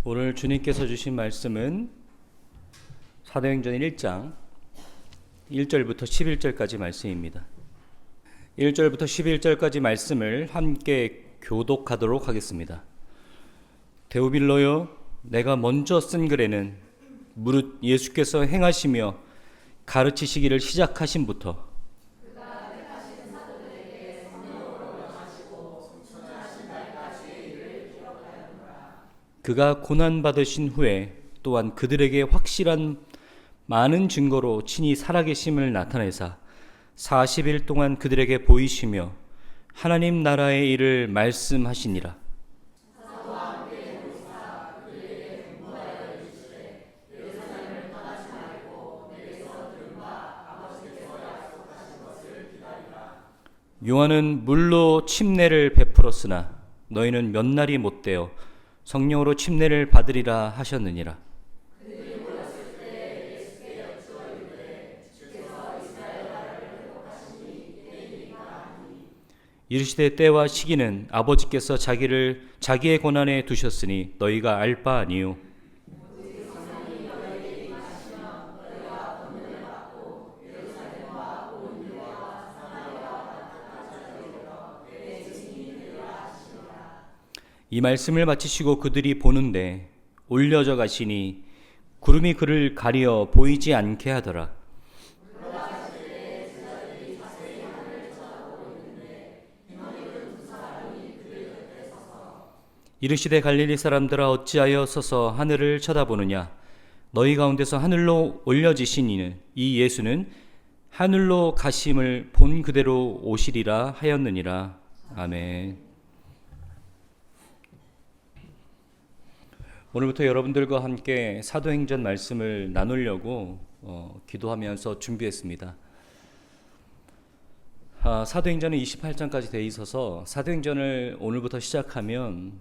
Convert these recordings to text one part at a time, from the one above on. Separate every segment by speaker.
Speaker 1: 오늘 주님께서 주신 말씀은 사도행전 1장 1절부터 11절까지 말씀입니다. 1절부터 11절까지 말씀을 함께 교독하도록 하겠습니다. 데오빌로요, 내가 먼저 쓴 글에는 무릇 예수께서 행하시며 가르치시기를 시작하심부터 그가 고난받으신 후에 또한 그들에게 확실한 많은 증거로 친히 살아계심을 나타내사 40일 동안 그들에게 보이시며 하나님 나라의 일을 말씀하시니라. 요한은 물로 침례를 베풀었으나 너희는 몇 날이 못되어 성령으로 침례를 받으리라 하셨느니라. 이르시되 때와 시기는 아버지께서 자기의 권한에 두셨으니 너희가 알 바 아니요. 이 말씀을 마치시고 그들이 보는데 올려져 가시니 구름이 그를 가리어 보이지 않게 하더라. 이르시되 갈릴리 사람들아 어찌하여 서서 하늘을 쳐다보느냐. 너희 가운데서 하늘로 올려지신 이는 이 예수는 하늘로 가심을 본 그대로 오시리라 하였느니라. 아멘. 오늘부터 여러분들과 함께 사도행전 말씀을 나누려고 기도하면서 준비했습니다. 사도행전은 28장까지 돼 있어서 사도행전을 오늘부터 시작하면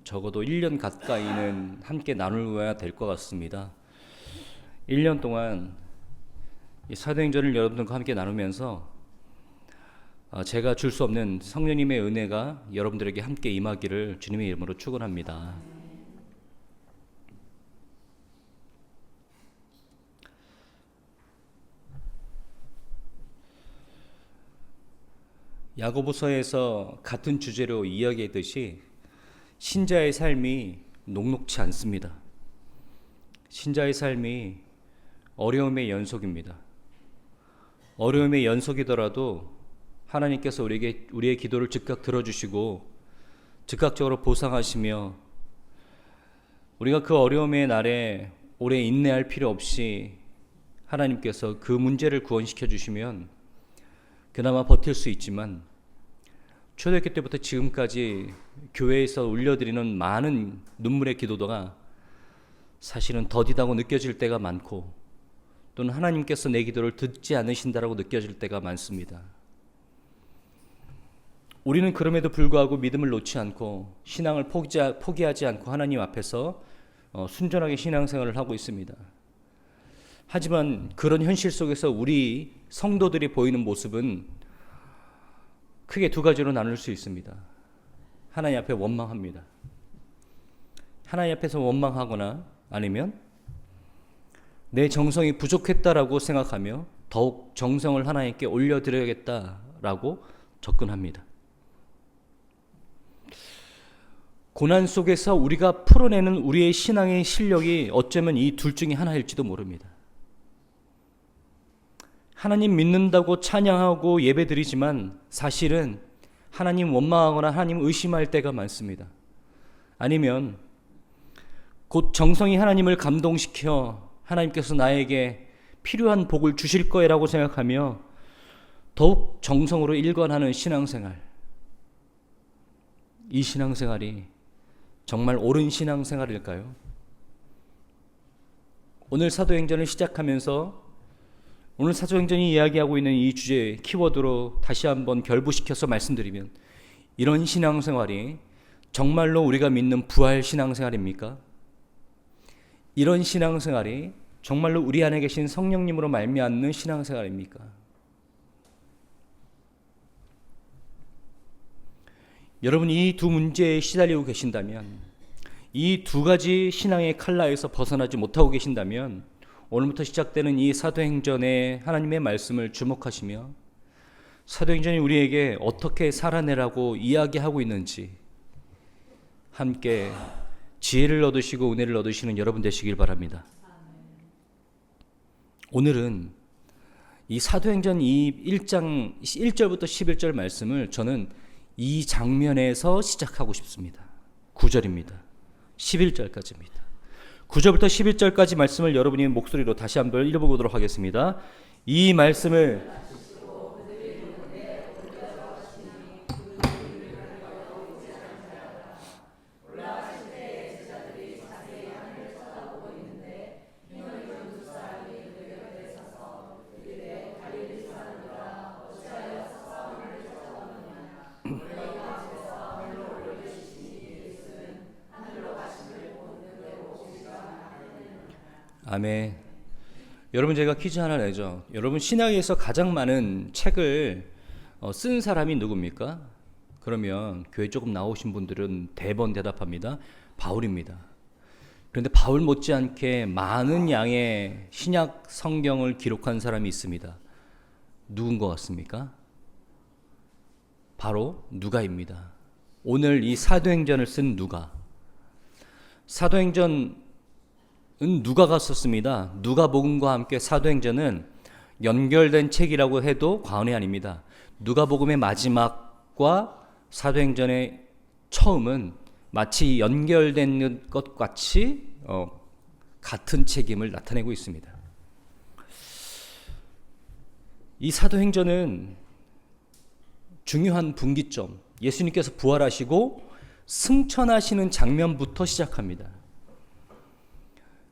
Speaker 1: 적어도 1년 가까이는 함께 나누어야 될 것 같습니다. 1년 동안 이 사도행전을 여러분들과 함께 나누면서 제가 줄 수 없는 성령님의 은혜가 여러분들에게 함께 임하기를 주님의 이름으로 축원합니다. 야고보서에서 같은 주제로 이야기했듯이 신자의 삶이 녹록치 않습니다. 신자의 삶이 어려움의 연속입니다. 어려움의 연속이더라도 하나님께서 우리의 기도를 즉각 들어주시고 즉각적으로 보상하시며 우리가 그 어려움의 날에 오래 인내할 필요 없이 하나님께서 그 문제를 구원시켜 주시면 그나마 버틸 수 있지만 초대교회 때부터 지금까지 교회에서 올려드리는 많은 눈물의 기도가 사실은 더디다고 느껴질 때가 많고 또는 하나님께서 내 기도를 듣지 않으신다라고 느껴질 때가 많습니다. 우리는 그럼에도 불구하고 믿음을 놓지 않고 신앙을 포기하지 않고 하나님 앞에서 순전하게 신앙생활을 하고 있습니다. 하지만 그런 현실 속에서 우리 성도들이 보이는 모습은 크게 두 가지로 나눌 수 있습니다. 하나님 앞에 원망합니다. 하나님 앞에서 원망하거나 아니면 내 정성이 부족했다라고 생각하며 더욱 정성을 하나님께 올려드려야겠다라고 접근합니다. 고난 속에서 우리가 풀어내는 우리의 신앙의 실력이 어쩌면 이 둘 중에 하나일지도 모릅니다. 하나님 믿는다고 찬양하고 예배드리지만 사실은 하나님 원망하거나 하나님 의심할 때가 많습니다. 아니면 곧 정성이 하나님을 감동시켜 하나님께서 나에게 필요한 복을 주실 거라고 생각하며 더욱 정성으로 일관하는 신앙생활. 이 신앙생활이 정말 옳은 신앙생활일까요? 오늘 사도행전을 시작하면서 오늘 사도행전이 이야기하고 있는 이 주제 키워드로 다시 한번 결부시켜서 말씀드리면 이런 신앙생활이 정말로 우리가 믿는 부활 신앙생활입니까? 이런 신앙생활이 정말로 우리 안에 계신 성령님으로 말미암는 신앙생활입니까? 여러분 이 두 문제에 시달리고 계신다면 이 두 가지 신앙의 칼라에서 벗어나지 못하고 계신다면 오늘부터 시작되는 이 사도행전의 하나님의 말씀을 주목하시며 사도행전이 우리에게 어떻게 살아내라고 이야기하고 있는지 함께 지혜를 얻으시고 은혜를 얻으시는 여러분 되시길 바랍니다. 오늘은 이 사도행전 이 1장 1절부터 11절 말씀을 저는 이 장면에서 시작하고 싶습니다. 9절입니다. 11절까지입니다. 9절부터 11절까지 말씀을 여러분이 목소리로 다시 한번 읽어보도록 하겠습니다. 이 말씀을 아멘. 여러분 제가 퀴즈 하나 내죠. 여러분 신학에서 가장 많은 책을 쓴 사람이 누굽니까? 그러면 교회 조금 나오신 분들은 대번 대답합니다. 바울입니다. 그런데 바울 못지않게 많은 양의 신약 성경을 기록한 사람이 있습니다. 누군 것 같습니까? 바로 누가입니다. 오늘 이 사도행전을 쓴 누가. 사도행전 누가가 썼습니다. 누가복음과 함께 사도행전은 연결된 책이라고 해도 과언이 아닙니다. 누가복음의 마지막과 사도행전의 처음은 마치 연결된 것 같이 같은 책임을 나타내고 있습니다. 이 사도행전은 중요한 분기점, 예수님께서 부활하시고 승천하시는 장면부터 시작합니다.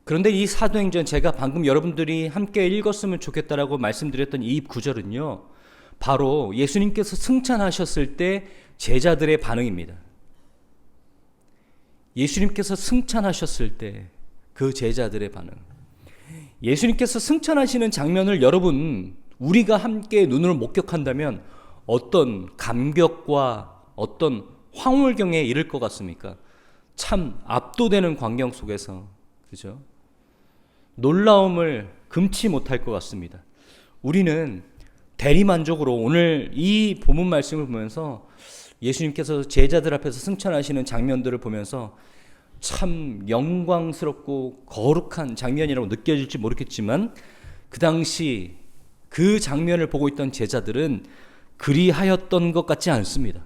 Speaker 1: 그런데 이 사도행전 제가 방금 여러분들이 함께 읽었으면 좋겠다라고 말씀드렸던 이 구절은요, 바로 예수님께서 승천하셨을 때 제자들의 반응입니다. 예수님께서 승천하셨을 때 그 제자들의 반응. 예수님께서 승천하시는 장면을 여러분 우리가 함께 눈으로 목격한다면 어떤 감격과 어떤 황홀경에 이를 것 같습니까? 참 압도되는 광경 속에서, 그죠? 놀라움을 금치 못할 것 같습니다. 우리는 대리만족으로 오늘 이 본문 말씀을 보면서 예수님께서 제자들 앞에서 승천하시는 장면들을 보면서 참 영광스럽고 거룩한 장면이라고 느껴질지 모르겠지만 그 당시 그 장면을 보고 있던 제자들은 그리하였던 것 같지 않습니다.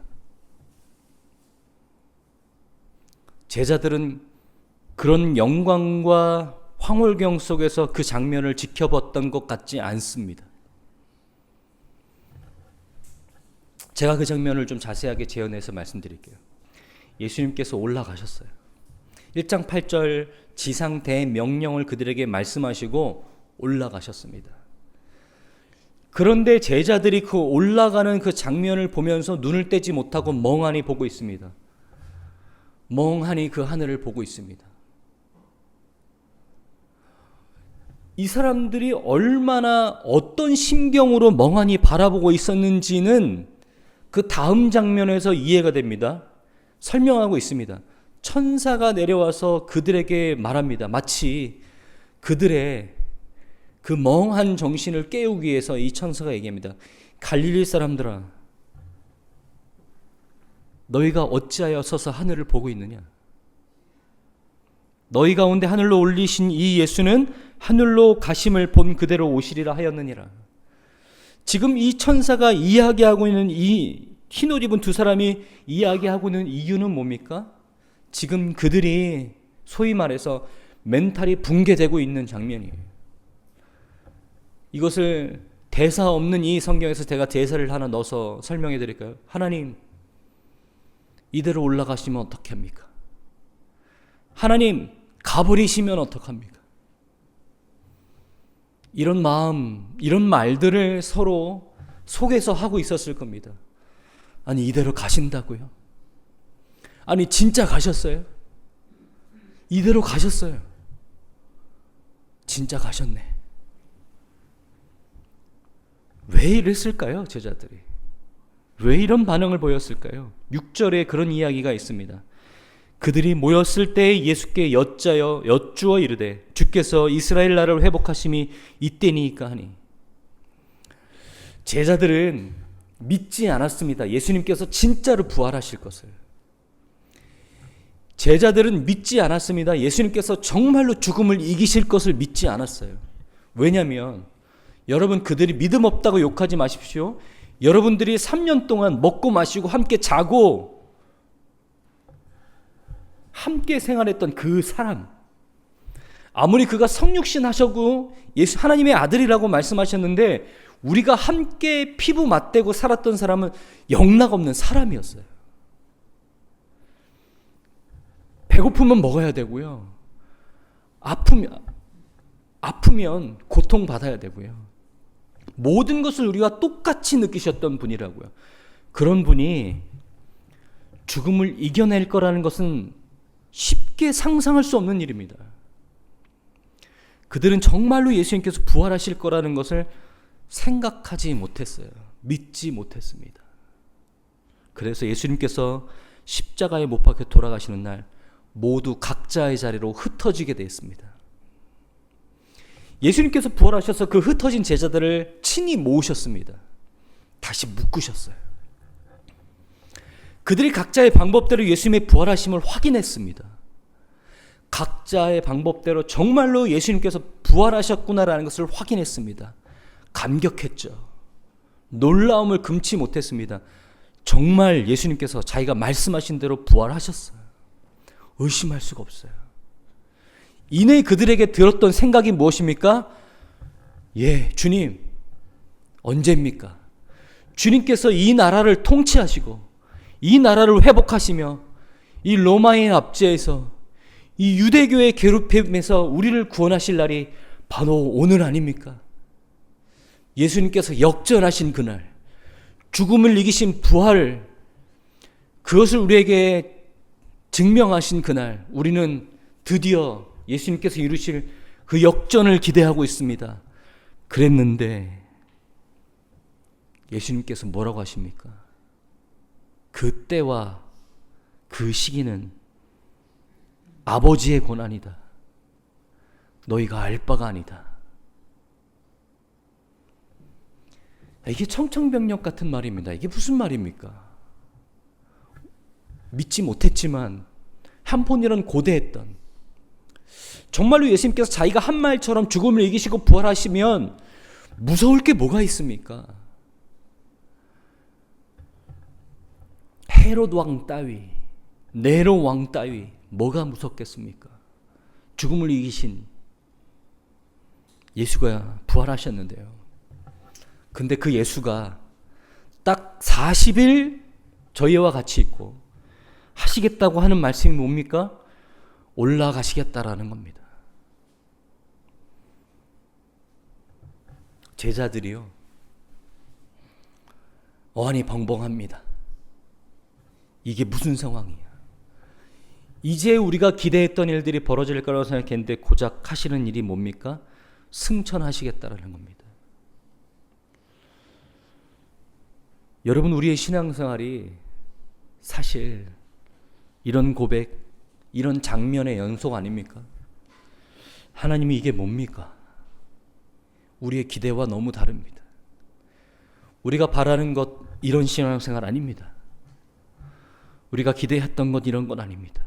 Speaker 1: 제자들은 그런 영광과 황홀경 속에서 그 장면을 지켜봤던 것 같지 않습니다. 제가 그 장면을 좀 자세하게 재현해서 말씀드릴게요. 예수님께서 올라가셨어요. 1장 8절 지상 대명령을 그들에게 말씀하시고 올라가셨습니다. 그런데 제자들이 그 올라가는 그 장면을 보면서 눈을 떼지 못하고 멍하니 보고 있습니다. 멍하니 그 하늘을 보고 있습니다. 이 사람들이 얼마나 어떤 심경으로 멍하니 바라보고 있었는지는 그 다음 장면에서 이해가 됩니다. 설명하고 있습니다. 천사가 내려와서 그들에게 말합니다. 마치 그들의 그 멍한 정신을 깨우기 위해서 이 천사가 얘기합니다. 갈릴리 사람들아, 너희가 어찌하여 서서 하늘을 보고 있느냐? 너희 가운데 하늘로 올리신 이 예수는 하늘로 가심을 본 그대로 오시리라 하였느니라. 지금 이 천사가 이야기하고 있는 이 흰옷 입은 두 사람이 이야기하고 있는 이유는 뭡니까? 지금 그들이 소위 말해서 멘탈이 붕괴되고 있는 장면이에요. 이것을 대사 없는 이 성경에서 제가 대사를 하나 넣어서 설명해 드릴까요? 하나님, 이대로 올라가시면 어떻게 합니까? 하나님, 가버리시면 어떡합니까? 이런 마음, 이런 말들을 서로 속에서 하고 있었을 겁니다. 아니, 이대로 가신다고요? 아니, 진짜 가셨어요? 이대로 가셨어요. 진짜 가셨네. 왜 이랬을까요, 제자들이? 왜 이런 반응을 보였을까요? 6절에 그런 이야기가 있습니다. 그들이 모였을 때 예수께 여쭈어 이르되 주께서 이스라엘 나라를 회복하심이 이때니까 하니. 제자들은 믿지 않았습니다. 예수님께서 진짜로 부활하실 것을. 제자들은 믿지 않았습니다. 예수님께서 정말로 죽음을 이기실 것을 믿지 않았어요. 왜냐하면 여러분, 그들이 믿음 없다고 욕하지 마십시오. 여러분들이 3년 동안 먹고 마시고 함께 자고 함께 생활했던 그 사람, 아무리 그가 성육신 하셨고 예수 하나님의 아들이라고 말씀하셨는데 우리가 함께 피부 맞대고 살았던 사람은 영락없는 사람이었어요. 배고프면 먹어야 되고요. 아프면 고통받아야 되고요. 모든 것을 우리와 똑같이 느끼셨던 분이라고요. 그런 분이 죽음을 이겨낼 거라는 것은 쉽게 상상할 수 없는 일입니다. 그들은 정말로 예수님께서 부활하실 거라는 것을 생각하지 못했어요. 믿지 못했습니다. 그래서 예수님께서 십자가에 못 박혀 돌아가시는 날 모두 각자의 자리로 흩어지게 되었습니다. 예수님께서 부활하셔서 그 흩어진 제자들을 친히 모으셨습니다. 다시 묶으셨어요. 그들이 각자의 방법대로 예수님의 부활하심을 확인했습니다. 각자의 방법대로 정말로 예수님께서 부활하셨구나라는 것을 확인했습니다. 감격했죠. 놀라움을 금치 못했습니다. 정말 예수님께서 자기가 말씀하신 대로 부활하셨어요. 의심할 수가 없어요. 이내 그들에게 들었던 생각이 무엇입니까? 예, 주님, 언제입니까? 주님께서 이 나라를 통치하시고 이 나라를 회복하시며 이 로마의 압제에서 이 유대교의 괴롭힘에서 우리를 구원하실 날이 바로 오늘 아닙니까? 예수님께서 역전하신 그날, 죽음을 이기신 부활, 그것을 우리에게 증명하신 그날, 우리는 드디어 예수님께서 이루실 그 역전을 기대하고 있습니다. 그랬는데 예수님께서 뭐라고 하십니까? 그 때와 그 시기는 아버지의 고난이다. 너희가 알 바가 아니다. 이게 청천벽력 같은 말입니다. 이게 무슨 말입니까? 믿지 못했지만 한폰이란 고대했던, 정말로 예수님께서 자기가 한 말처럼 죽음을 이기시고 부활하시면 무서울 게 뭐가 있습니까? 헤롯 왕 따위, 네로 왕 따위 뭐가 무섭겠습니까? 죽음을 이기신 예수가 부활하셨는데요. 근데 그 예수가 딱 40일 저희와 같이 있고 하시겠다고 하는 말씀이 뭡니까? 올라가시겠다라는 겁니다. 제자들이요, 어안이 벙벙합니다. 이게 무슨 상황이야? 이제 우리가 기대했던 일들이 벌어질 거라고 생각했는데 고작 하시는 일이 뭡니까? 승천하시겠다라는 겁니다. 여러분, 우리의 신앙생활이 사실 이런 고백, 이런 장면의 연속 아닙니까? 하나님이 이게 뭡니까? 우리의 기대와 너무 다릅니다. 우리가 바라는 것, 이런 신앙생활 아닙니다. 우리가 기대했던 것, 이런 건 아닙니다.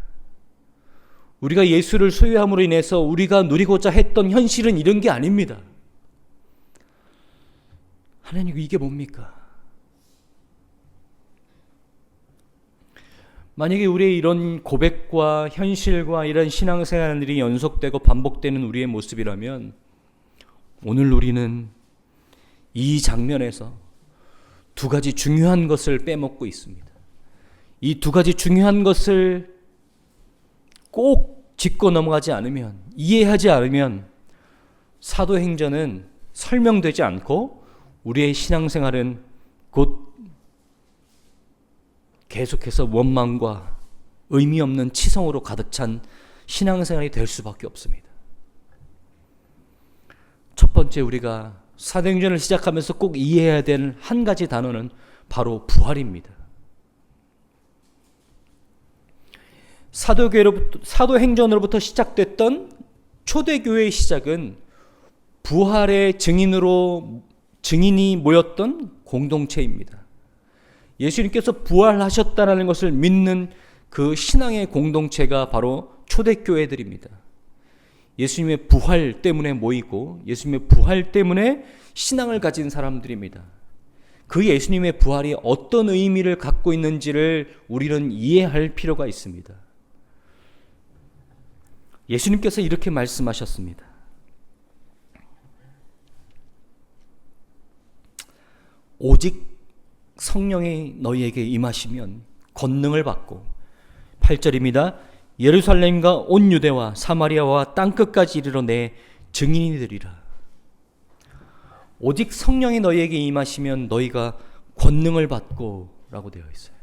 Speaker 1: 우리가 예수를 소유함으로 인해서 우리가 누리고자 했던 현실은 이런 게 아닙니다. 하나님, 이게 뭡니까? 만약에 우리의 이런 고백과 현실과 이런 신앙생활들이 연속되고 반복되는 우리의 모습이라면 오늘 우리는 이 장면에서 두 가지 중요한 것을 빼먹고 있습니다. 이 두 가지 중요한 것을 꼭 짚고 넘어가지 않으면, 이해하지 않으면 사도행전은 설명되지 않고 우리의 신앙생활은 곧 계속해서 원망과 의미 없는 치성으로 가득 찬 신앙생활이 될 수밖에 없습니다. 첫 번째, 우리가 사도행전을 시작하면서 꼭 이해해야 되는 한 가지 단어는 바로 부활입니다. 사도행전으로부터 시작됐던 초대교회의 시작은 부활의 증인이 모였던 공동체입니다. 예수님께서 부활하셨다는 것을 믿는 그 신앙의 공동체가 바로 초대교회들입니다. 예수님의 부활 때문에 모이고 예수님의 부활 때문에 신앙을 가진 사람들입니다. 그 예수님의 부활이 어떤 의미를 갖고 있는지를 우리는 이해할 필요가 있습니다. 예수님께서 이렇게 말씀하셨습니다. 오직 성령이 너희에게 임하시면 권능을 받고 8절입니다. 예루살렘과 온 유대와 사마리아와 땅끝까지 이르러 내 증인이 되리라. 오직 성령이 너희에게 임하시면 너희가 권능을 받고 라고 되어 있어요.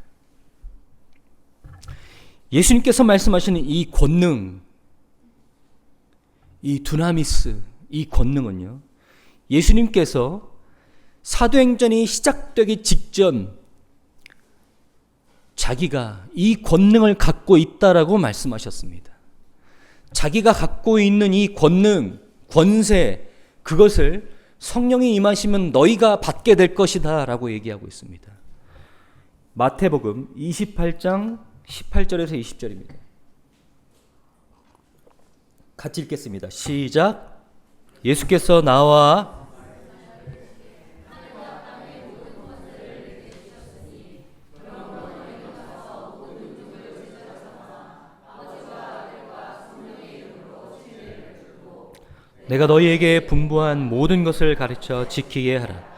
Speaker 1: 예수님께서 말씀하시는 이 권능, 이 두나미스, 이 권능은요, 예수님께서 사도행전이 시작되기 직전 자기가 이 권능을 갖고 있다라고 말씀하셨습니다. 자기가 갖고 있는 이 권능, 권세, 그것을 성령이 임하시면 너희가 받게 될 것이다 라고 얘기하고 있습니다. 마태복음 28장 18절에서 20절입니다. 같이 읽겠습니다. 시작. 예수께서 나와 내가 너희에게 분부한 모든 것을 가르쳐 지키게 하라.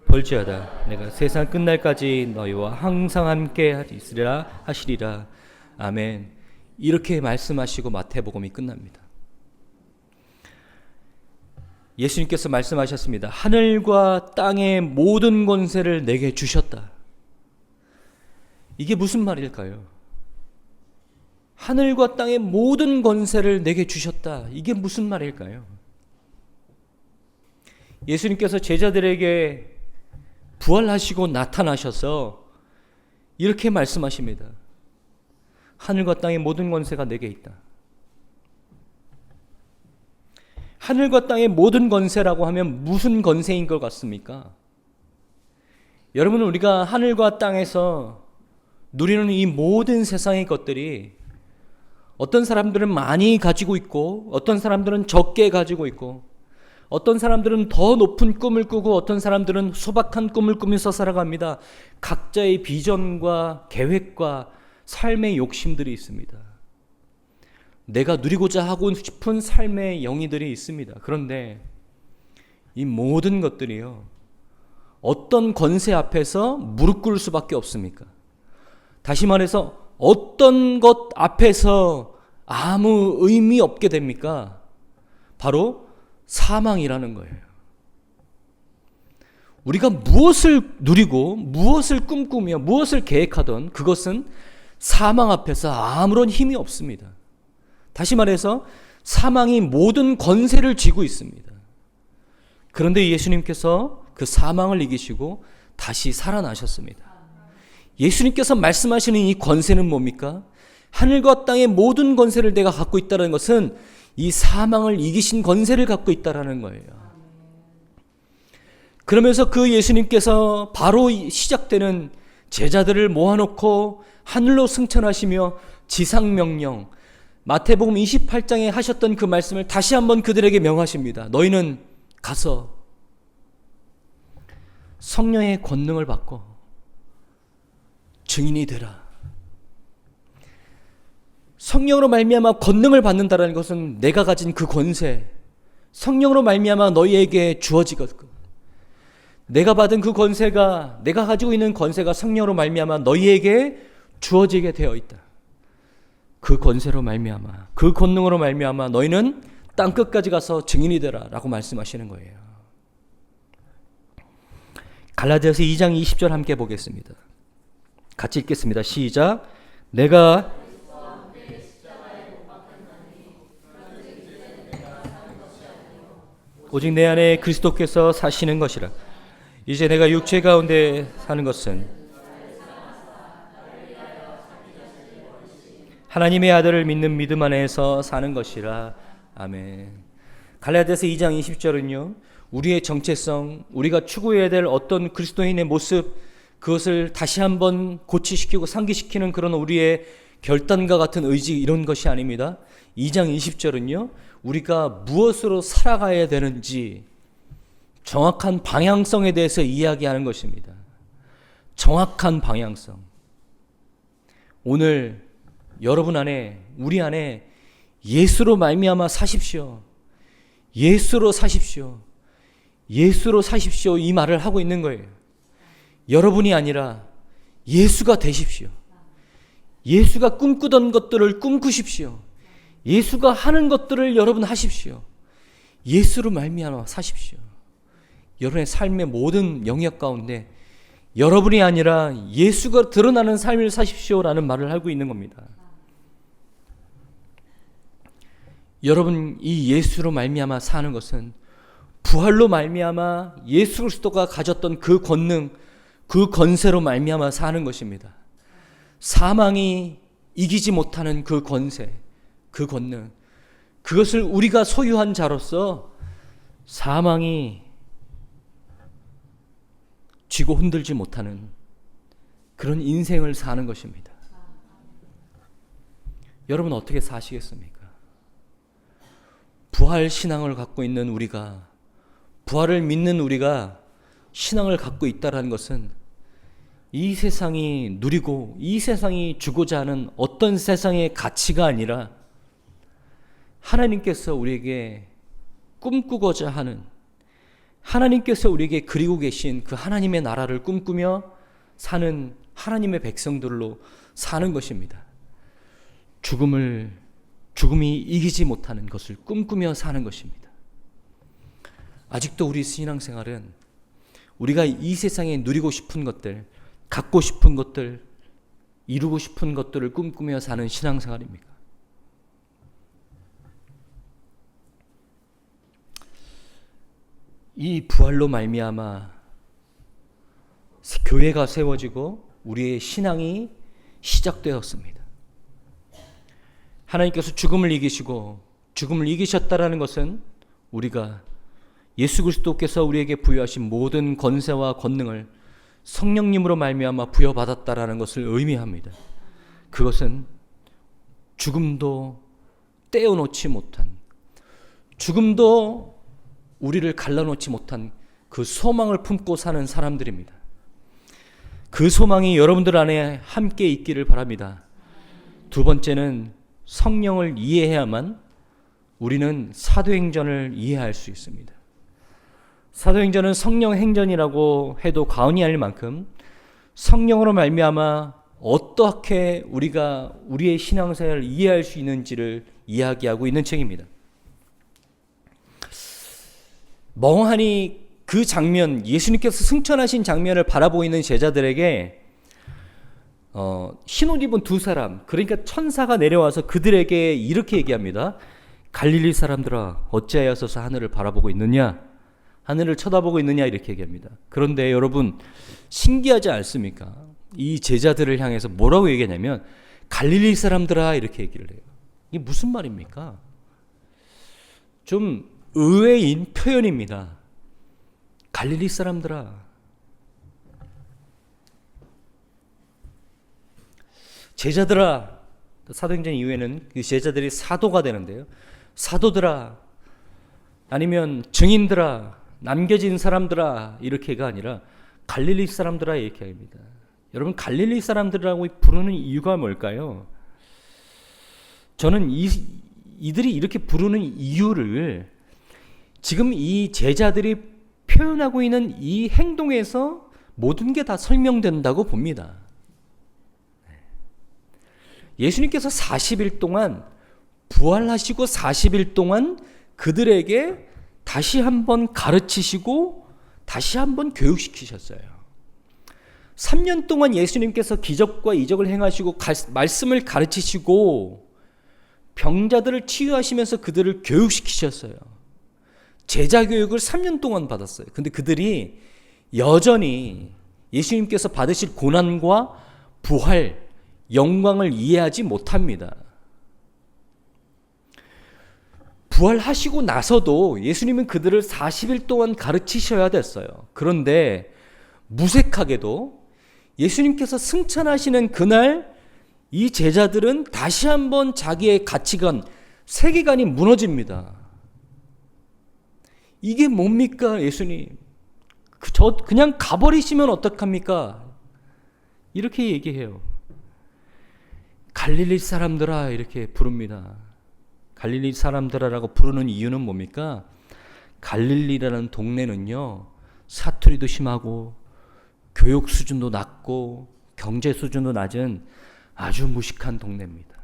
Speaker 1: 볼지어다 내가 세상 끝날까지 너희와 항상 함께 있으리라 하시리라. 아멘. 이렇게 말씀하시고 마태복음이 끝납니다. 예수님께서 말씀하셨습니다. 하늘과 땅의 모든 권세를 내게 주셨다. 이게 무슨 말일까요? 하늘과 땅의 모든 권세를 내게 주셨다. 이게 무슨 말일까요? 예수님께서 제자들에게 부활하시고 나타나셔서 이렇게 말씀하십니다. 하늘과 땅의 모든 권세가 내게 있다. 하늘과 땅의 모든 권세라고 하면 무슨 권세인 것 같습니까? 여러분, 우리가 하늘과 땅에서 누리는 이 모든 세상의 것들이 어떤 사람들은 많이 가지고 있고 어떤 사람들은 적게 가지고 있고 어떤 사람들은 더 높은 꿈을 꾸고 어떤 사람들은 소박한 꿈을 꾸면서 살아갑니다. 각자의 비전과 계획과 삶의 욕심들이 있습니다. 내가 누리고자 하고 싶은 삶의 영이들이 있습니다. 그런데 이 모든 것들이요, 어떤 권세 앞에서 무릎 꿇을 수밖에 없습니까? 다시 말해서 어떤 것 앞에서 아무 의미 없게 됩니까? 바로 사망이라는 거예요. 우리가 무엇을 누리고 무엇을 꿈꾸며 무엇을 계획하던 그것은 사망 앞에서 아무런 힘이 없습니다. 다시 말해서 사망이 모든 권세를 쥐고 있습니다. 그런데 예수님께서 그 사망을 이기시고 다시 살아나셨습니다. 예수님께서 말씀하시는 이 권세는 뭡니까? 하늘과 땅의 모든 권세를 내가 갖고 있다는 것은 이 사망을 이기신 권세를 갖고 있다는 거예요. 그러면서 그 예수님께서 바로 시작되는 제자들을 모아놓고 하늘로 승천하시며 지상명령, 마태복음 28장에 하셨던 그 말씀을 다시 한번 그들에게 명하십니다. 너희는 가서 성령의 권능을 받고 증인이 되라. 성령으로 말미암아 권능을 받는다는 것은 내가 가진 그 권세, 성령으로 말미암아 너희에게 주어지거든. 내가 받은 그 권세가, 내가 가지고 있는 권세가 성령으로 말미암아 너희에게 주어지게 되어 있다. 그 권세로 말미암아, 그 권능으로 말미암아 너희는 땅 끝까지 가서 증인이 되라라고 말씀하시는 거예요. 갈라디아서 2장 20절 함께 보겠습니다. 같이 읽겠습니다. 시작. 내가 오직 내 안에 그리스도께서 사시는 것이라. 이제 내가 육체 가운데 사는 것은 하나님의 아들을 믿는 믿음 안에서 사는 것이라. 아멘. 갈라디아서 2장 20절은요. 우리의 정체성, 우리가 추구해야 될 어떤 그리스도인의 모습, 그것을 다시 한번 고치시키고 상기시키는 그런 우리의 결단과 같은 의지, 이런 것이 아닙니다. 2장 20절은요. 우리가 무엇으로 살아가야 되는지 정확한 방향성에 대해서 이야기하는 것입니다. 정확한 방향성. 오늘 여러분 안에, 우리 안에 예수로 말미암아 사십시오. 예수로 사십시오. 예수로 사십시오. 이 말을 하고 있는 거예요. 여러분이 아니라 예수가 되십시오. 예수가 꿈꾸던 것들을 꿈꾸십시오. 예수가 하는 것들을 여러분 하십시오. 예수로 말미암아 사십시오. 여러분의 삶의 모든 영역 가운데 여러분이 아니라 예수가 드러나는 삶을 사십시오라는 말을 하고 있는 겁니다. 여러분, 이 예수로 말미암아 사는 것은 부활로 말미암아 예수 그리스도가 가졌던 그 권능, 그 권세로 말미암아 사는 것입니다. 사망이 이기지 못하는 그 권세, 그 권능, 그것을 우리가 소유한 자로서 사망이 쥐고 흔들지 못하는 그런 인생을 사는 것입니다. 여러분 어떻게 사시겠습니까? 부활 신앙을 갖고 있는 우리가, 부활을 믿는 우리가 신앙을 갖고 있다는 것은 이 세상이 누리고 이 세상이 주고자 하는 어떤 세상의 가치가 아니라 하나님께서 우리에게 꿈꾸고자 하는, 하나님께서 우리에게 그리고 계신 그 하나님의 나라를 꿈꾸며 사는 하나님의 백성들로 사는 것입니다. 죽음이 이기지 못하는 것을 꿈꾸며 사는 것입니다. 아직도 우리 신앙생활은 우리가 이 세상에 누리고 싶은 것들, 갖고 싶은 것들, 이루고 싶은 것들을 꿈꾸며 사는 신앙생활입니까? 이 부활로 말미암아 교회가 세워지고 우리의 신앙이 시작되었습니다. 하나님께서 죽음을 이기시고 죽음을 이기셨다라는 것은 우리가 예수 그리스도께서 우리에게 부여하신 모든 권세와 권능을 성령님으로 말미암아 부여받았다라는 것을 의미합니다. 그것은 죽음도 떼어놓지 못한, 죽음도 우리를 갈라놓지 못한 그 소망을 품고 사는 사람들입니다. 그 소망이 여러분들 안에 함께 있기를 바랍니다. 두 번째는 성령을 이해해야만 우리는 사도행전을 이해할 수 있습니다. 사도행전은 성령 행전이라고 해도 과언이 아닐 만큼 성령으로 말미암아 어떻게 우리가 우리의 신앙생활을 이해할 수 있는지를 이야기하고 있는 책입니다. 멍하니 그 장면, 예수님께서 승천하신 장면을 바라보고 있는 제자들에게 흰옷 입은 두 사람, 그러니까 천사가 내려와서 그들에게 이렇게 얘기합니다. 갈릴리 사람들아, 어찌하여 서서 하늘을 바라보고 있느냐? 하늘을 쳐다보고 있느냐? 이렇게 얘기합니다. 그런데 여러분, 신기하지 않습니까? 이 제자들을 향해서 뭐라고 얘기하냐면 갈릴리 사람들아 이렇게 얘기를 해요. 이게 무슨 말입니까? 좀 의외인 표현입니다. 갈릴리 사람들아. 제자들아. 사도행전 이후에는 그 제자들이 사도가 되는데요. 사도들아, 아니면 증인들아, 남겨진 사람들아, 이렇게가 아니라 갈릴리 사람들아 이렇게 합니다. 여러분, 갈릴리 사람들이라고 부르는 이유가 뭘까요? 저는 이들이 이렇게 부르는 이유를 지금 이 제자들이 표현하고 있는 이 행동에서 모든 게 다 설명된다고 봅니다. 예수님께서 40일 동안 부활하시고 40일 동안 그들에게 다시 한번 가르치시고 다시 한번 교육시키셨어요. 3년 동안 예수님께서 기적과 이적을 행하시고 말씀을 가르치시고 병자들을 치유하시면서 그들을 교육시키셨어요. 제자 교육을 3년 동안 받았어요. 근데 그들이 여전히 예수님께서 받으실 고난과 부활, 영광을 이해하지 못합니다. 부활하시고 나서도 예수님은 그들을 40일 동안 가르치셔야 됐어요. 그런데 무색하게도 예수님께서 승천하시는 그날 이 제자들은 다시 한번 자기의 가치관, 세계관이 무너집니다. 이게 뭡니까, 예수님? 저 그냥 가버리시면 어떡합니까? 이렇게 얘기해요. 갈릴리 사람들아 이렇게 부릅니다. 갈릴리 사람들아라고 부르는 이유는 뭡니까? 갈릴리라는 동네는요, 사투리도 심하고 교육 수준도 낮고 경제 수준도 낮은 아주 무식한 동네입니다.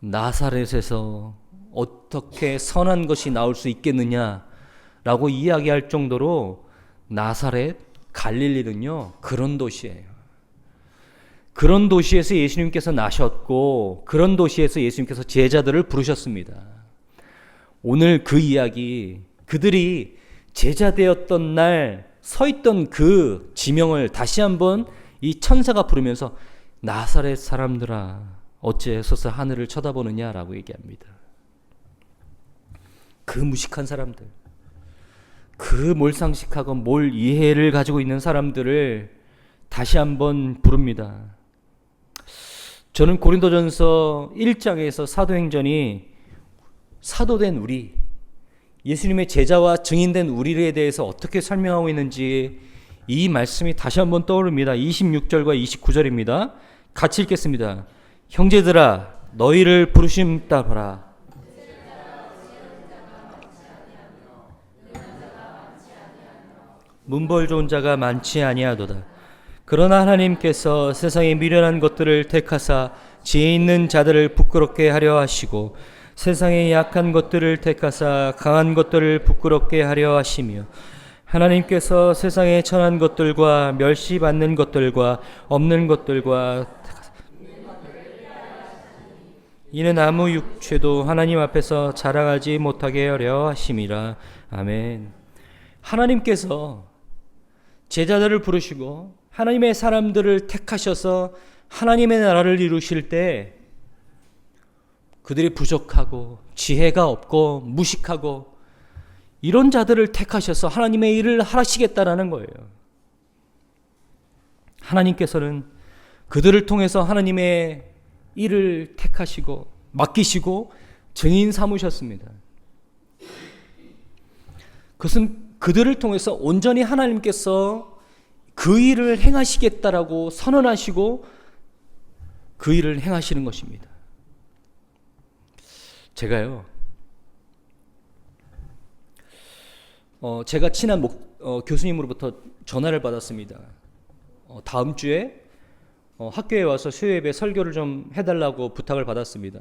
Speaker 1: 나사렛에서 어떻게 선한 것이 나올 수 있겠느냐라고 이야기할 정도로 나사렛, 갈릴리는요, 그런 도시예요. 그런 도시에서 예수님께서 나셨고 그런 도시에서 예수님께서 제자들을 부르셨습니다. 오늘 그 이야기, 그들이 제자 되었던 날 서 있던 그 지명을 다시 한번 이 천사가 부르면서 나사렛 사람들아 어찌 서서 하늘을 쳐다보느냐라고 얘기합니다. 그 무식한 사람들, 그 몰상식하고 몰 이해를 가지고 있는 사람들을 다시 한번 부릅니다. 저는 고린도전서 1장에서 사도행전이 사도된 우리, 예수님의 제자와 증인된 우리에 대해서 어떻게 설명하고 있는지 이 말씀이 다시 한번 떠오릅니다. 26절과 29절입니다. 같이 읽겠습니다. 형제들아 너희를 부르심 따라 문벌 좋은 자가 많지 아니하도다. 그러나 하나님께서 세상의 미련한 것들을 택하사 지혜 있는 자들을 부끄럽게 하려 하시고 세상의 약한 것들을 택하사 강한 것들을 부끄럽게 하려 하시며 하나님께서 세상의 천한 것들과 멸시받는 것들과 없는 것들과 이는 아무 육체도 하나님 앞에서 자랑하지 못하게 하려 하심이라. 아멘. 하나님께서 제자들을 부르시고 하나님의 사람들을 택하셔서 하나님의 나라를 이루실 때 그들이 부족하고 지혜가 없고 무식하고 이런 자들을 택하셔서 하나님의 일을 하시겠다라는 거예요. 하나님께서는 그들을 통해서 하나님의 일을 택하시고 맡기시고 증인 삼으셨습니다. 그것은 그들을 통해서 온전히 하나님께서 그 일을 행하시겠다라고 선언하시고 그 일을 행하시는 것입니다. 제가요, 제가 친한 교수님으로부터 전화를 받았습니다. 다음 주에 학교에 와서 수요예배 설교를 좀 해달라고 부탁을 받았습니다.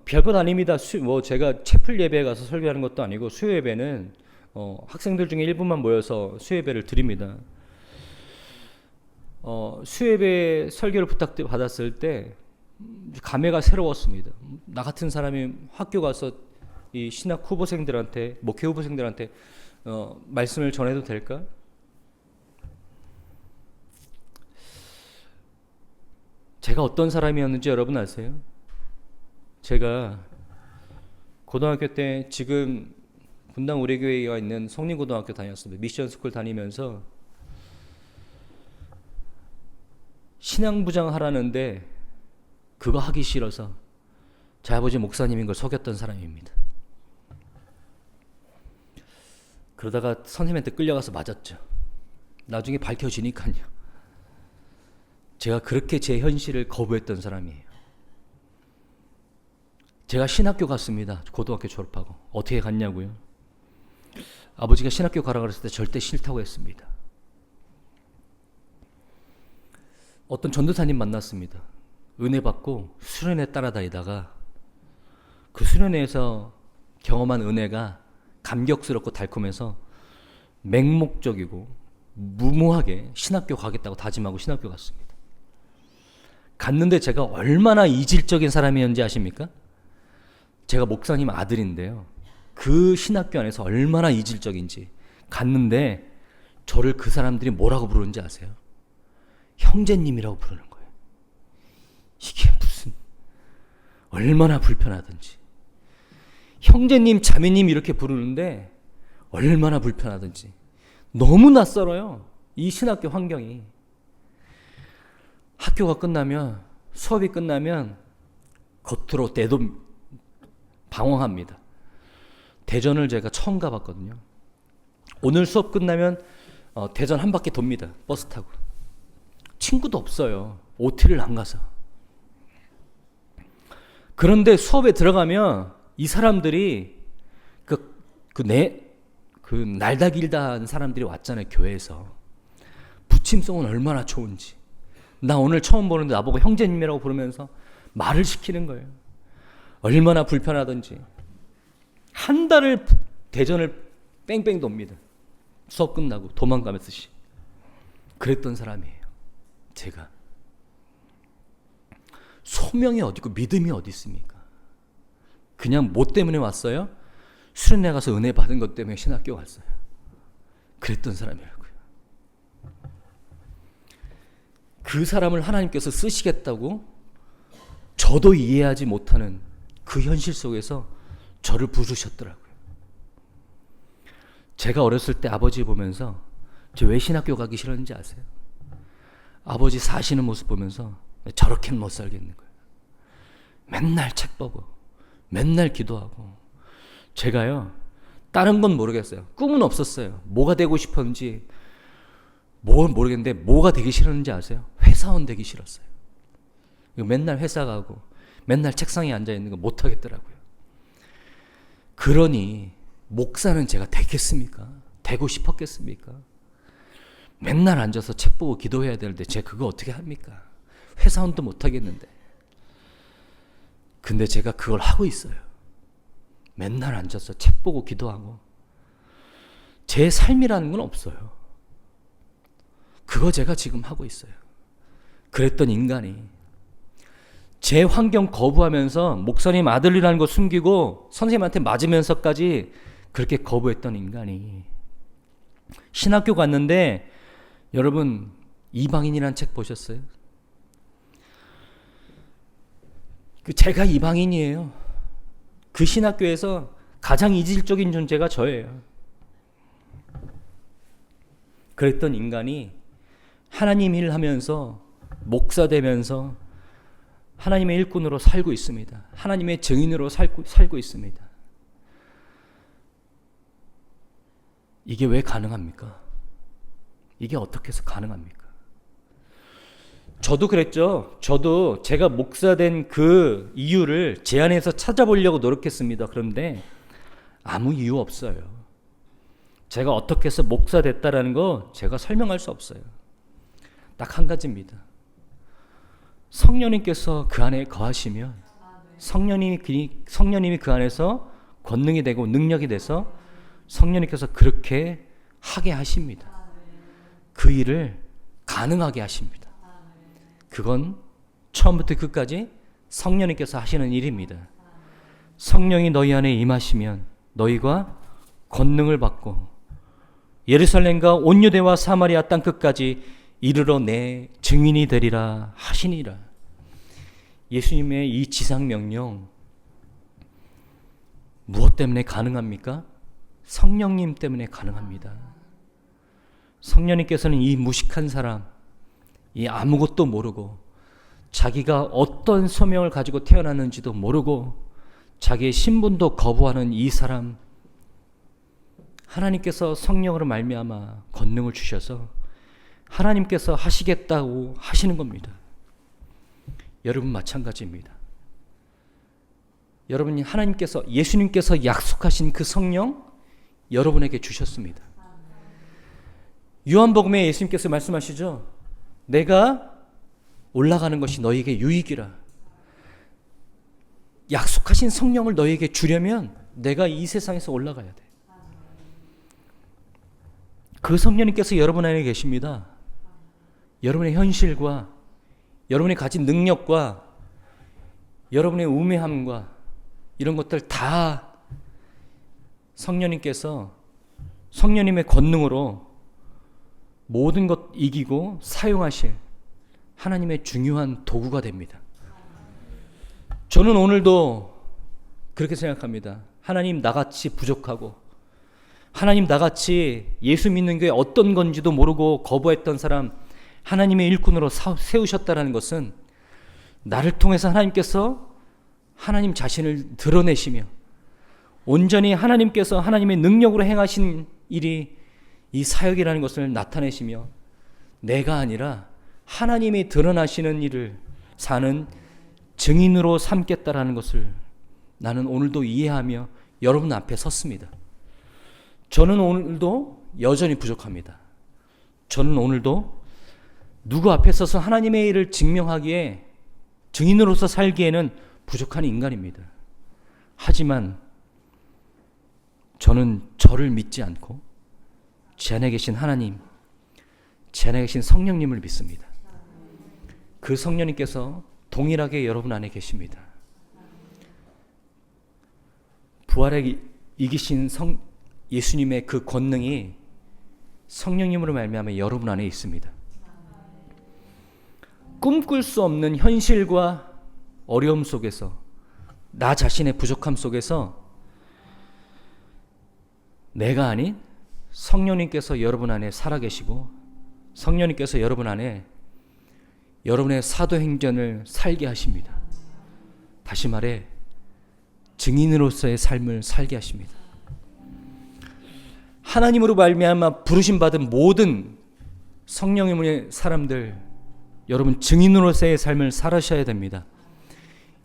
Speaker 1: 별것 아닙니다. 제가 채플 예배에 가서 설교하는 것도 아니고 수요예배는 학생들 중에 일부만 모여서 수요예배를 드립니다. 수요예배 설교를 부탁받았을 때 감회가 새로웠습니다. 나 같은 사람이 학교 가서 이 신학 후보생들한테, 목회 후보생들한테 말씀을 전해도 될까? 제가 어떤 사람이었는지 여러분 아세요? 제가 고등학교 때 지금 분당 우리 교회가 있는 성림고등학교 다녔습니다. 미션스쿨 다니면서 신앙부장 하라는데 그거 하기 싫어서 제 아버지 목사님인 걸 속였던 사람입니다. 그러다가 선생님한테 끌려가서 맞았죠. 나중에 밝혀지니까요. 제가 그렇게 제 현실을 거부했던 사람이에요. 제가 신학교 갔습니다. 고등학교 졸업하고. 어떻게 갔냐고요? 아버지가 신학교 가라 그랬을 때 절대 싫다고 했습니다. 어떤 전도사님 만났습니다. 은혜 받고 수련회 따라다니다가 그 수련회에서 경험한 은혜가 감격스럽고 달콤해서 맹목적이고 무모하게 신학교 가겠다고 다짐하고 신학교 갔습니다. 갔는데 제가 얼마나 이질적인 사람이었는지 아십니까? 제가 목사님 아들인데요. 그 신학교 안에서 얼마나 이질적인지 갔는데 저를 그 사람들이 뭐라고 부르는지 아세요? 형제님이라고 부르는 거예요. 이게 무슨 얼마나 불편하든지. 형제님, 자매님 이렇게 부르는데 얼마나 불편하든지. 너무 낯설어요. 이 신학교 환경이. 학교가 끝나면, 수업이 끝나면 겉으로 떼도 방황합니다. 대전을 제가 처음 가봤거든요. 오늘 수업 끝나면 대전 한 바퀴 돕니다. 버스 타고. 친구도 없어요. OT를 안 가서. 그런데 수업에 들어가면 이 사람들이 날다 길다 한 사람들이 왔잖아요. 교회에서. 부침성은 얼마나 좋은지. 나 오늘 처음 보는데 나보고 형제님이라고 부르면서 말을 시키는 거예요. 얼마나 불편하든지. 한 달을 대전을 뺑뺑 돕니다. 수업 끝나고 도망가면서 그랬던 사람이에요. 제가. 소명이 어디고 믿음이 어디 있습니까? 그냥 뭐 때문에 왔어요? 수련회 가서 은혜 받은 것 때문에 신학교 왔어요. 그랬던 사람이라고요. 그 사람을 하나님께서 쓰시겠다고 저도 이해하지 못하는 그 현실 속에서 저를 부르셨더라고요. 제가 어렸을 때 아버지 보면서 저 왜 신학교 가기 싫었는지 아세요? 아버지 사시는 모습 보면서 저렇게는 못 살겠는 거예요. 맨날 책 보고 맨날 기도하고. 제가요, 다른 건 모르겠어요. 꿈은 없었어요. 뭐가 되고 싶었는지 뭘 모르겠는데 뭐가 되기 싫었는지 아세요? 회사원 되기 싫었어요. 맨날 회사 가고 맨날 책상에 앉아 있는 거 못 하겠더라고요. 그러니 목사는 제가 되겠습니까? 되고 싶었겠습니까? 맨날 앉아서 책 보고 기도해야 되는데 제가 그거 어떻게 합니까? 회사원도 못 하겠는데. 근데 제가 그걸 하고 있어요. 맨날 앉아서 책 보고 기도하고. 제 삶이라는 건 없어요. 그거 제가 지금 하고 있어요. 그랬던 인간이 제 환경 거부하면서 목사님 아들이라는 거 숨기고 선생님한테 맞으면서까지 그렇게 거부했던 인간이 신학교 갔는데, 여러분 이방인이라는 책 보셨어요? 제가 이방인이에요. 그 신학교에서 가장 이질적인 존재가 저예요. 그랬던 인간이 하나님 일 하면서 목사 되면서 하나님의 일꾼으로 살고 있습니다. 하나님의 증인으로 살고 있습니다. 이게 왜 가능합니까? 이게 어떻게 해서 가능합니까? 저도 그랬죠. 저도 제가 목사 된 그 이유를 제 안에서 찾아보려고 노력했습니다. 그런데 아무 이유 없어요. 제가 어떻게 해서 목사 됐다라는 거 제가 설명할 수 없어요. 딱 한 가지입니다. 성령님께서 그 안에 거하시면 성령님이 그 안에서 권능이 되고 능력이 돼서 성령님께서 그렇게 하게 하십니다. 그 일을 가능하게 하십니다. 그건 처음부터 끝까지 성령님께서 하시는 일입니다. 성령이 너희 안에 임하시면 너희가 권능을 받고 예루살렘과 온 유대와 사마리아 땅 끝까지 이르러 내 증인이 되리라 하시니라. 예수님의 이 지상 명령 무엇 때문에 가능합니까? 성령님 때문에 가능합니다. 성령님께서는 이 무식한 사람, 이 아무것도 모르고 자기가 어떤 소명을 가지고 태어났는지도 모르고 자기의 신분도 거부하는 이 사람, 하나님께서 성령으로 말미암아 권능을 주셔서 하나님께서 하시겠다고 하시는 겁니다. 여러분 마찬가지입니다. 여러분이 하나님께서, 예수님께서 약속하신 그 성령 여러분에게 주셨습니다. 요한복음에 예수님께서 말씀하시죠. 내가 올라가는 것이 너희에게 유익이라. 약속하신 성령을 너희에게 주려면 내가 이 세상에서 올라가야 돼. 그 성령님께서 여러분 안에 계십니다. 여러분의 현실과 여러분이 가진 능력과 여러분의 우매함과 이런 것들 다 성령님께서 성령님의 권능으로 모든 것 이기고 사용하실 하나님의 중요한 도구가 됩니다. 저는 오늘도 그렇게 생각합니다. 하나님, 나같이 부족하고 하나님, 나같이 예수 믿는 게 어떤 건지도 모르고 거부했던 사람 하나님의 일꾼으로 세우셨다는 것은 나를 통해서 하나님께서 하나님 자신을 드러내시며 온전히 하나님께서 하나님의 능력으로 행하신 일이 이 사역이라는 것을 나타내시며 내가 아니라 하나님이 드러나시는 일을 사는 증인으로 삼겠다라는 것을 나는 오늘도 이해하며 여러분 앞에 섰습니다. 저는 오늘도 여전히 부족합니다. 저는 오늘도 누구 앞에 서서 하나님의 일을 증명하기에 증인으로서 살기에는 부족한 인간입니다. 하지만 저는 저를 믿지 않고 제 안에 계신 하나님, 제 안에 계신 성령님을 믿습니다. 그 성령님께서 동일하게 여러분 안에 계십니다. 부활에 이기신 예수님의 그 권능이 성령님으로 말미암아 여러분 안에 있습니다. 꿈꿀 수 없는 현실과 어려움 속에서 나 자신의 부족함 속에서 내가 아닌 성령님께서 여러분 안에 살아계시고 성령님께서 여러분 안에 여러분의 사도행전을 살게 하십니다. 다시 말해 증인으로서의 삶을 살게 하십니다. 하나님으로 말미암아 부르심 받은 모든 성령의 사람들, 여러분 증인으로서의 삶을 살아셔야 됩니다.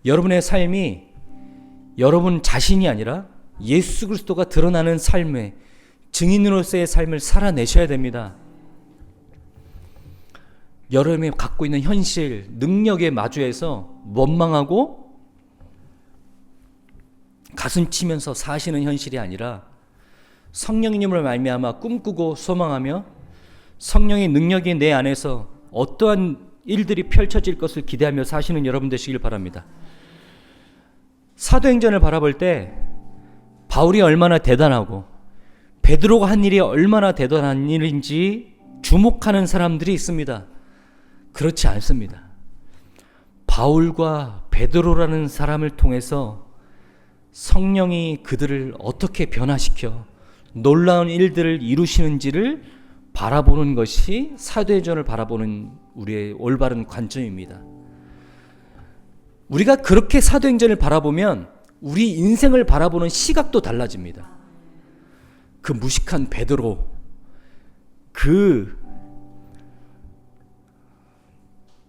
Speaker 1: 여러분의 삶이 여러분 자신이 아니라 예수 그리스도가 드러나는 삶의 증인으로서의 삶을 살아내셔야 됩니다. 여러분이 갖고 있는 현실, 능력에 마주해서 원망하고 가슴 치면서 사시는 현실이 아니라 성령님을 말미암아 꿈꾸고 소망하며 성령의 능력이 내 안에서 어떠한 일들이 펼쳐질 것을 기대하며 사시는 여러분 되시길 바랍니다. 사도행전을 바라볼 때 바울이 얼마나 대단하고 베드로가 한 일이 얼마나 대단한 일인지 주목하는 사람들이 있습니다. 그렇지 않습니다. 바울과 베드로라는 사람을 통해서 성령이 그들을 어떻게 변화시켜 놀라운 일들을 이루시는지를 바라보는 것이 사도행전을 바라보는 우리의 올바른 관점입니다. 우리가 그렇게 사도행전을 바라보면 우리 인생을 바라보는 시각도 달라집니다. 그 무식한 베드로, 그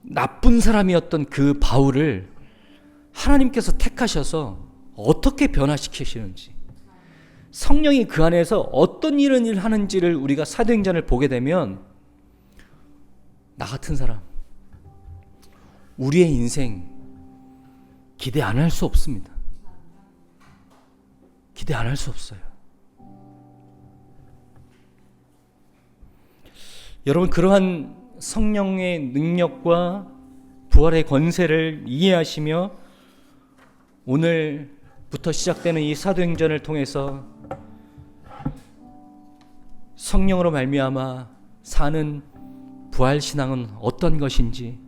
Speaker 1: 나쁜 사람이었던 그 바울을 하나님께서 택하셔서 어떻게 변화시키시는지, 성령이 그 안에서 어떤 일을 하는지를 우리가 사도행전을 보게 되면 나 같은 사람, 우리의 인생 기대 안 할 수 없습니다. 기대 안 할 수 없어요. 여러분, 그러한 성령의 능력과 부활의 권세를 이해하시며 오늘부터 시작되는 이 사도행전을 통해서 성령으로 말미암아 사는 부활신앙은 어떤 것인지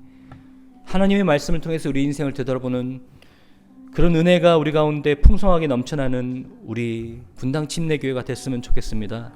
Speaker 1: 하나님의 말씀을 통해서 우리 인생을 되돌아보는 그런 은혜가 우리 가운데 풍성하게 넘쳐나는 우리 분당 침례교회가 됐으면 좋겠습니다.